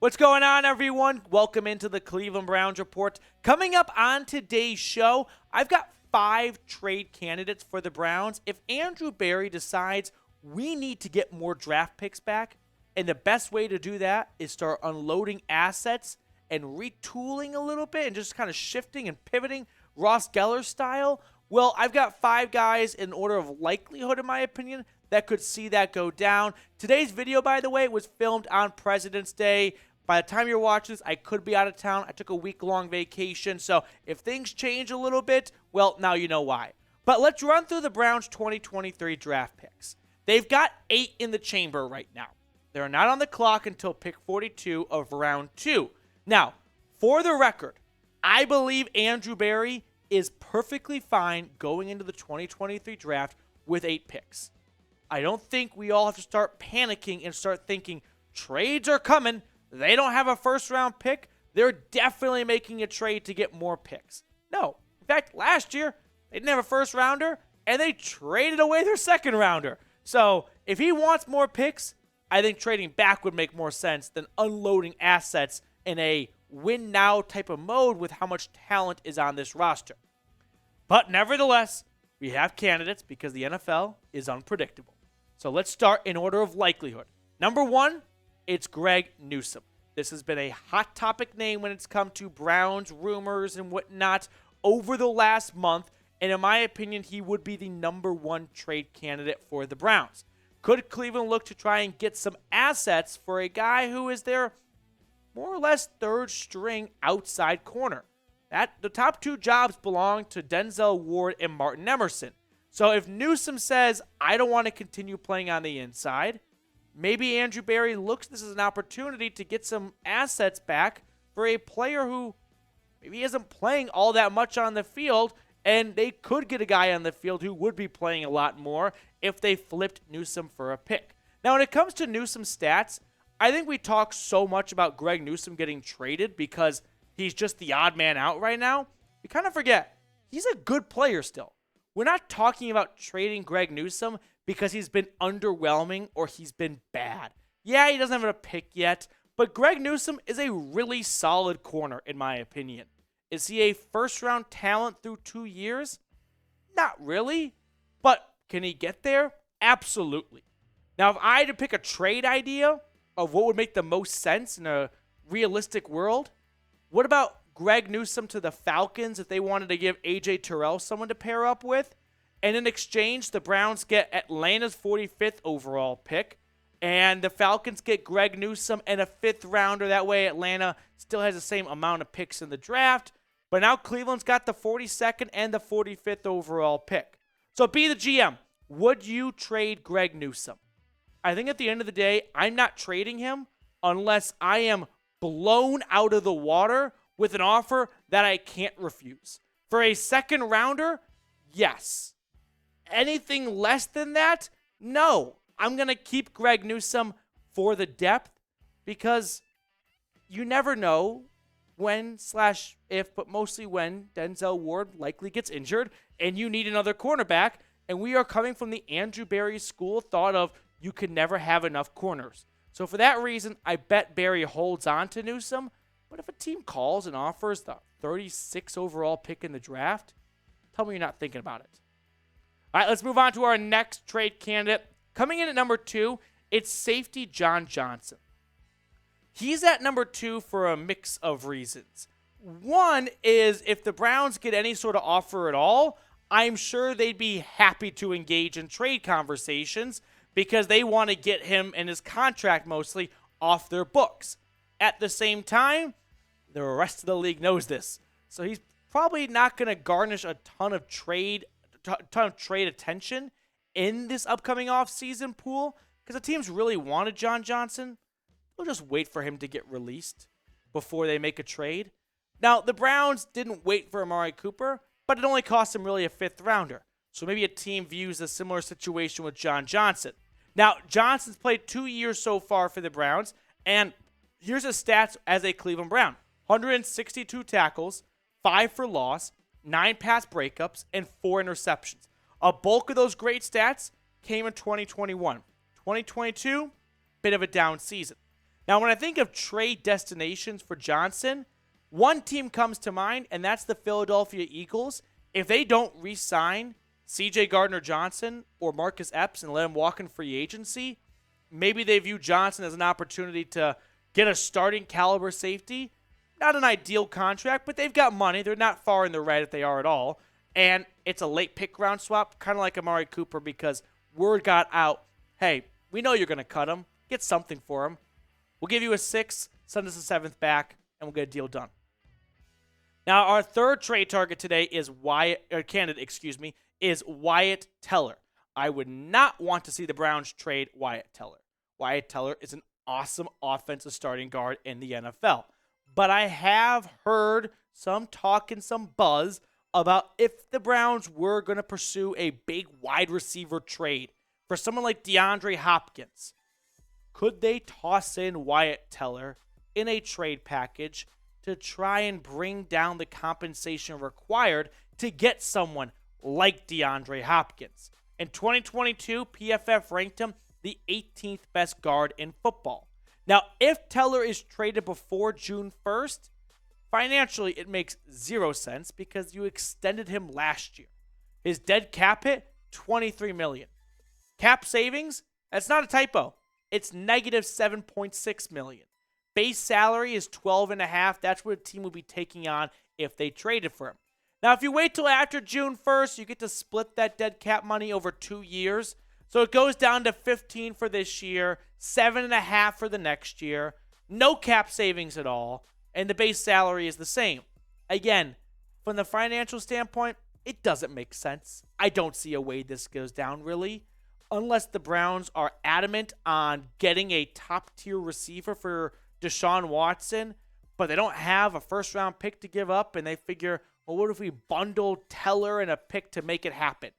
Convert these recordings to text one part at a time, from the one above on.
What's going on, everyone? Welcome into the Cleveland Browns Report. Coming up on today's show, I've got 5 trade candidates for the Browns. If Andrew Berry decides we need to get more draft picks back, and the best way to do that is start unloading assets and retooling a little bit and just kind of shifting and pivoting Ross Geller style, well, I've got 5 guys in order of likelihood, in my opinion, that could see that go down. Today's video, by the way, was filmed on President's Day. By the time you're watching this, I could be out of town. I took a week-long vacation, so if things change a little bit, well, now you know why. But let's run through the Browns' 2023 draft picks. They've got 8 in the chamber right now. They're not on the clock until pick 42 of round 2. Now, for the record, I believe Andrew Berry is perfectly fine going into the 2023 draft with 8 picks. I don't think we all have to start panicking and start thinking trades are coming. They don't have a first-round pick. They're definitely making a trade to get more picks. No. In fact, last year, they didn't have a first-rounder, and they traded away their second-rounder. So if he wants more picks, I think trading back would make more sense than unloading assets in a win-now type of mode with how much talent is on this roster. But nevertheless, we have candidates because the NFL is unpredictable. So let's start in order of likelihood. Number 1, it's Greg Newsome. This has been a hot topic name when it's come to Browns rumors and whatnot over the last month. And in my opinion, he would be the number 1 trade candidate for the Browns. Could Cleveland look to try and get some assets for a guy who is their more or less third string outside corner? The top 2 jobs belong to Denzel Ward and Martin Emerson. So if Newsome says, I don't want to continue playing on the inside, maybe Andrew Berry looks at this as an opportunity to get some assets back for a player who maybe isn't playing all that much on the field, and they could get a guy on the field who would be playing a lot more if they flipped Newsome for a pick. Now, when it comes to Newsome's stats, I think we talk so much about Greg Newsome getting traded because he's just the odd man out right now. We kind of forget he's a good player still. We're not talking about trading Greg Newsome because he's been underwhelming or he's been bad. Yeah, he doesn't have a pick yet, but Greg Newsome is a really solid corner, in my opinion. Is he a first-round talent through 2 years? Not really, but can he get there? Absolutely. Now, if I had to pick a trade idea of what would make the most sense in a realistic world, what about Greg Newsome to the Falcons if they wanted to give A.J. Terrell someone to pair up with? And in exchange, the Browns get Atlanta's 45th overall pick, and the Falcons get Greg Newsome and a 5th rounder. That way, Atlanta still has the same amount of picks in the draft. But now Cleveland's got the 42nd and the 45th overall pick. So be the GM. Would you trade Greg Newsome? I think at the end of the day, I'm not trading him unless I am blown out of the water with an offer that I can't refuse. For a second rounder, yes. Anything less than that, no. I'm going to keep Greg Newsome for the depth because you never know when/if, but mostly when Denzel Ward likely gets injured and you need another cornerback. And we are coming from the Andrew Berry school of thought of you can never have enough corners. So for that reason, I bet Berry holds on to Newsome. But if a team calls and offers the 36 overall pick in the draft, tell me you're not thinking about it. All right, let's move on to our next trade candidate. Coming in at number 2, it's safety John Johnson. He's at number 2 for a mix of reasons. One is if the Browns get any sort of offer at all, I'm sure they'd be happy to engage in trade conversations because they want to get him and his contract mostly off their books. At the same time, the rest of the league knows this. So he's probably not going to garnish a ton of trade attention in this upcoming offseason pool because the teams really wanted John Johnson. They'll just wait for him to get released before they make a trade. Now, the Browns didn't wait for Amari Cooper, but it only cost them really a 5th rounder. So maybe a team views a similar situation with John Johnson. Now, Johnson's played 2 years so far for the Browns, and here's his stats as a Cleveland Brown. 162 tackles, 5 for loss, 9 pass breakups, and 4 interceptions. A bulk of those great stats came in 2021. 2022, bit of a down season. Now, when I think of trade destinations for Johnson, one team comes to mind, and that's the Philadelphia Eagles. If they don't re-sign C.J. Gardner-Johnson or Marcus Epps and let him walk in free agency, maybe they view Johnson as an opportunity to get a starting caliber safety. Not an ideal contract, but they've got money. They're not far in the red if they are at all. And it's a late pick round swap, kind of like Amari Cooper, because word got out, hey, we know you're going to cut him. Get something for him. We'll give you a 6th, send us a 7th back, and we'll get a deal done. Now, our third trade target today is Wyatt Teller. I would not want to see the Browns trade Wyatt Teller. Wyatt Teller is an awesome offensive starting guard in the NFL. But I have heard some talk and some buzz about if the Browns were going to pursue a big wide receiver trade for someone like DeAndre Hopkins. Could they toss in Wyatt Teller in a trade package to try and bring down the compensation required to get someone like DeAndre Hopkins? In 2022, PFF ranked him the 18th best guard in football. Now, if Teller is traded before June 1st, financially it makes 0 sense because you extended him last year. His dead cap hit, $23 million. Cap savings, that's not a typo. It's negative $7.6 million. Base salary is $12.5. That's what a team would be taking on if they traded for him. Now, if you wait till after June 1st, you get to split that dead cap money over 2 years. So it goes down to 15 for this year, 7.5 for the next year, no cap savings at all, and the base salary is the same. Again, from the financial standpoint, it doesn't make sense. I don't see a way this goes down, really, unless the Browns are adamant on getting a top-tier receiver for Deshaun Watson, but they don't have a first-round pick to give up, and they figure, well, what if we bundle Teller and a pick to make it happen?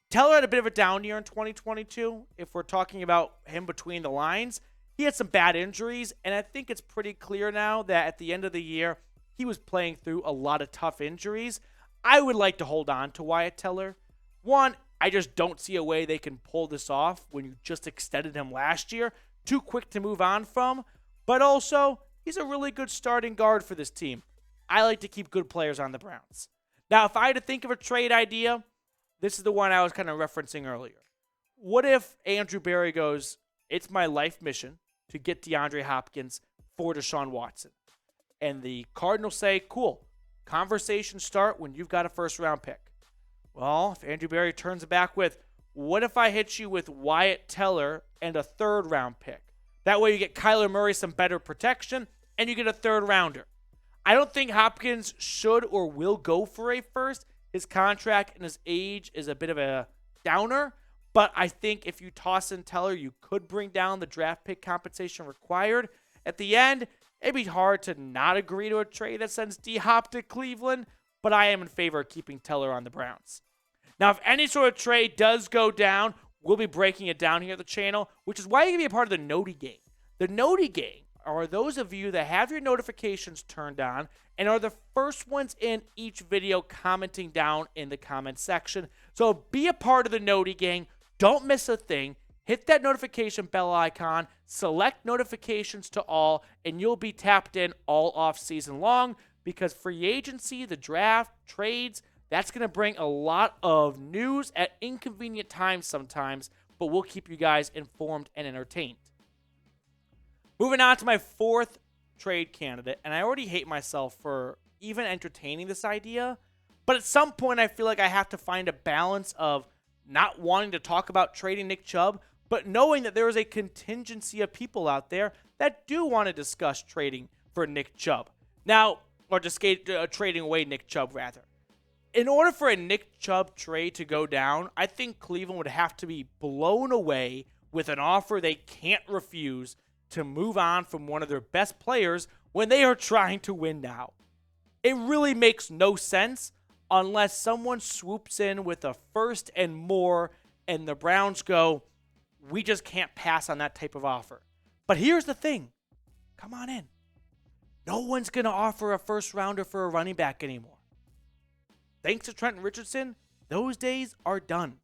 Teller had a bit of a down year in 2022. If we're talking about him between the lines, he had some bad injuries, and I think it's pretty clear now that at the end of the year, he was playing through a lot of tough injuries. I would like to hold on to Wyatt Teller. One, I just don't see a way they can pull this off when you just extended him last year. Too quick to move on from. But also, he's a really good starting guard for this team. I like to keep good players on the Browns. Now, if I had to think of a trade idea, this is the one I was kind of referencing earlier. What if Andrew Berry goes, it's my life mission to get DeAndre Hopkins for Deshaun Watson? And the Cardinals say, cool, conversations start when you've got a first-round pick. Well, if Andrew Berry turns it back with, what if I hit you with Wyatt Teller and a third-round pick? That way you get Kyler Murray some better protection, and you get a third-rounder. I don't think Hopkins should or will go for a first. His contract and his age is a bit of a downer, but I think if you toss in Teller, you could bring down the draft pick compensation required. At the end, it'd be hard to not agree to a trade that sends D-Hop to Cleveland, but I am in favor of keeping Teller on the Browns. Now, if any sort of trade does go down, we'll be breaking it down here at the channel, which is why you can be a part of the Noti Gang. The Noti Gang are those of you that have your notifications turned on and are the first ones in each video commenting down in the comment section. So be a part of the Noti Gang. Don't miss a thing. Hit that notification bell icon, select notifications to all, and you'll be tapped in all off season long because free agency, the draft, trades, that's going to bring a lot of news at inconvenient times sometimes, but we'll keep you guys informed and entertained. Moving on to my fourth trade candidate, and I already hate myself for even entertaining this idea, but at some point I feel like I have to find a balance of not wanting to talk about trading Nick Chubb, but knowing that there is a contingency of people out there that do want to discuss trading for Nick Chubb. Now, or just trading away Nick Chubb, rather. In order for a Nick Chubb trade to go down, I think Cleveland would have to be blown away with an offer they can't refuse to move on from one of their best players when they are trying to win now. It really makes no sense unless someone swoops in with a first and more and the Browns go, we just can't pass on that type of offer. But here's the thing. Come on in. No one's going to offer a first rounder for a running back anymore. Thanks to Trenton Richardson, those days are done.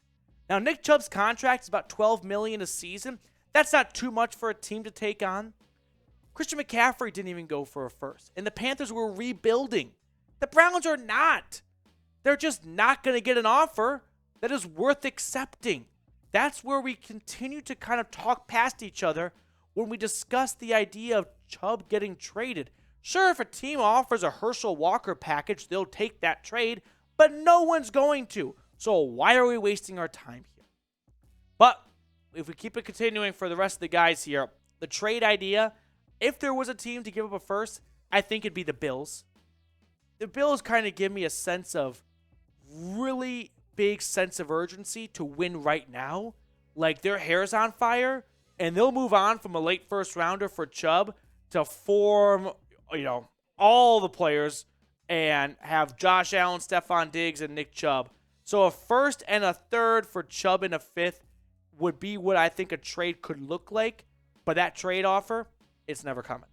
Now, Nick Chubb's contract is about $12 million a season. That's not too much for a team to take on. Christian McCaffrey didn't even go for a first. And the Panthers were rebuilding. The Browns are not. They're just not going to get an offer that is worth accepting. That's where we continue to kind of talk past each other when we discuss the idea of Chubb getting traded. Sure, if a team offers a Herschel Walker package, they'll take that trade, but no one's going to. So why are we wasting our time here? But if we keep it continuing for the rest of the guys here, the trade idea, if there was a team to give up a first, I think it'd be the Bills. The Bills kind of give me a sense of really big sense of urgency to win right now. Like their hair's on fire, and they'll move on from a late first rounder for Chubb to form, all the players and have Josh Allen, Stephon Diggs, and Nick Chubb. So a first and a third for Chubb and a fifth would be what I think a trade could look like. But that trade offer, it's never coming.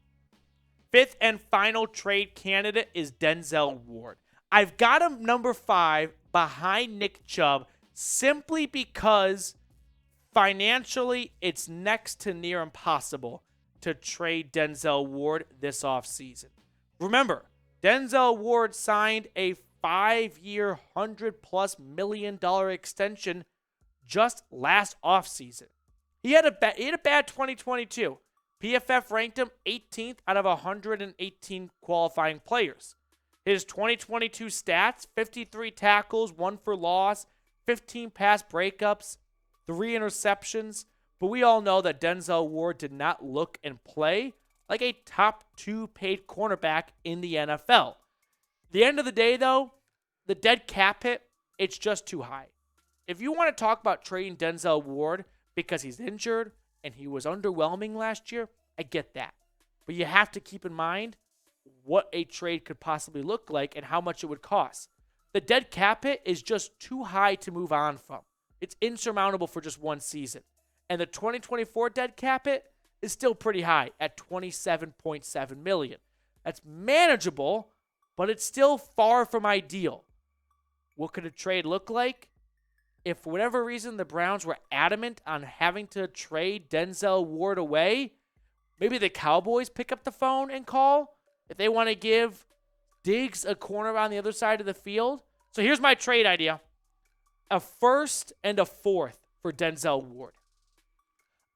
Fifth and final trade candidate is Denzel Ward. I've got him number 5 behind Nick Chubb simply because financially it's next to near impossible to trade Denzel Ward this offseason. Remember, Denzel Ward signed a 5-year, $100+ million extension just last offseason. He had a bad 2022. PFF ranked him 18th out of 118 qualifying players. His 2022 stats, 53 tackles, 1 for loss, 15 pass breakups, 3 interceptions. But we all know that Denzel Ward did not look and play like a top 2 paid cornerback in the NFL. At the end of the day, though, the dead cap hit, it's just too high. If you want to talk about trading Denzel Ward because he's injured and he was underwhelming last year, I get that. But you have to keep in mind what a trade could possibly look like and how much it would cost. The dead cap hit is just too high to move on from. It's insurmountable for just one season. And the 2024 dead cap hit is still pretty high at $27.7 million. That's manageable, but it's still far from ideal. What could a trade look like? If for whatever reason the Browns were adamant on having to trade Denzel Ward away, maybe the Cowboys pick up the phone and call if they want to give Diggs a corner on the other side of the field. So here's my trade idea. A first and a fourth for Denzel Ward.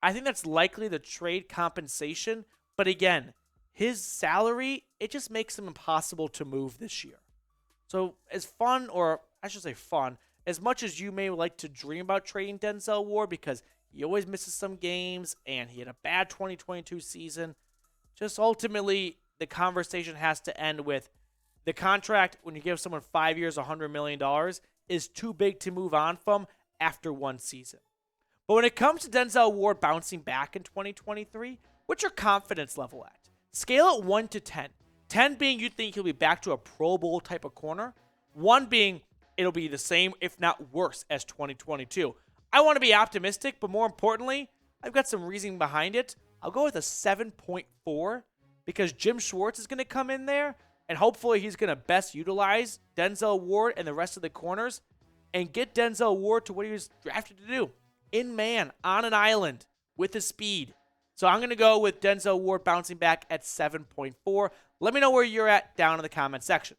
I think that's likely the trade compensation. But again, his salary, it just makes him impossible to move this year. So as fun, or I should say fun, as much as you may like to dream about trading Denzel Ward because he always misses some games and he had a bad 2022 season, just ultimately the conversation has to end with the contract when you give someone 5 years, $100 million is too big to move on from after one season. But when it comes to Denzel Ward bouncing back in 2023, what's your confidence level at? Scale it 1 to 10. 10 being you think he'll be back to a Pro Bowl type of corner. 1 being it'll be the same, if not worse, as 2022. I want to be optimistic, but more importantly, I've got some reasoning behind it. I'll go with a 7.4 because Jim Schwartz is going to come in there, and hopefully he's going to best utilize Denzel Ward and the rest of the corners and get Denzel Ward to what he was drafted to do. In man, on an island, with his speed. So I'm going to go with Denzel Ward bouncing back at 7.4. Let me know where you're at down in the comment section.